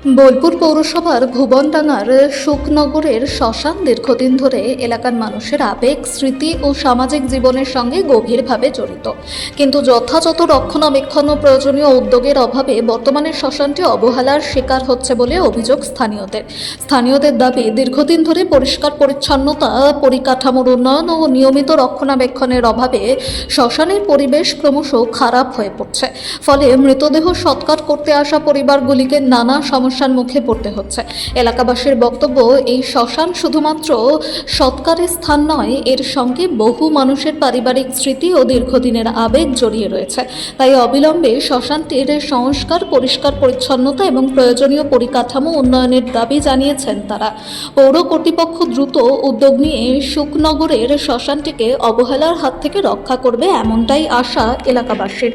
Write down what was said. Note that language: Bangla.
বোলপুর পৌরসভার ভুবনডাঙ্গার সুখনগরের শ্মশান দীর্ঘদিন ধরে এলাকার মানুষের আবেগ, স্মৃতি ও সামাজিক জীবনের সঙ্গে গভীরভাবে জড়িত। কিন্তু যথাযথ রক্ষণাবেক্ষণ ও প্রয়োজনীয় উদ্যোগের অভাবে বর্তমানে শ্মশানটি অবহেলার শিকার হচ্ছে বলে অভিযোগ স্থানীয়দের দাবি, দীর্ঘদিন ধরে পরিষ্কার পরিচ্ছন্নতা, পরিকাঠামোর উন্নয়ন ও নিয়মিত রক্ষণাবেক্ষণের অভাবে শ্মশানের পরিবেশ ক্রমশ খারাপ হয়ে পড়ছে। ফলে মৃতদেহ সৎকার করতে আসা পরিবারগুলিকে নানা সমস্যার মুখে পড়তে হচ্ছে। এলাকাবাসীর বক্তব্য, এই শ্মশান শুধুমাত্র সৎকারের স্থান নয়, এর সঙ্গে বহু মানুষের পারিবারিক স্মৃতি ও দীর্ঘদিনের আবেগ জড়িয়ে রয়েছে। তাই অবিলম্বে শ্মশানটির সংস্কার, পরিষ্কার পরিচ্ছন্নতা এবং প্রয়োজনীয় পরিকাঠামো উন্নয়নের দাবি জানিয়েছেন তারা। পৌর কর্তৃপক্ষ দ্রুত উদ্যোগ নিয়ে সুখনগরের শ্মশানটিকে অবহেলার হাত থেকে রক্ষা করবে, এমনটাই আশা এলাকাবাসীর।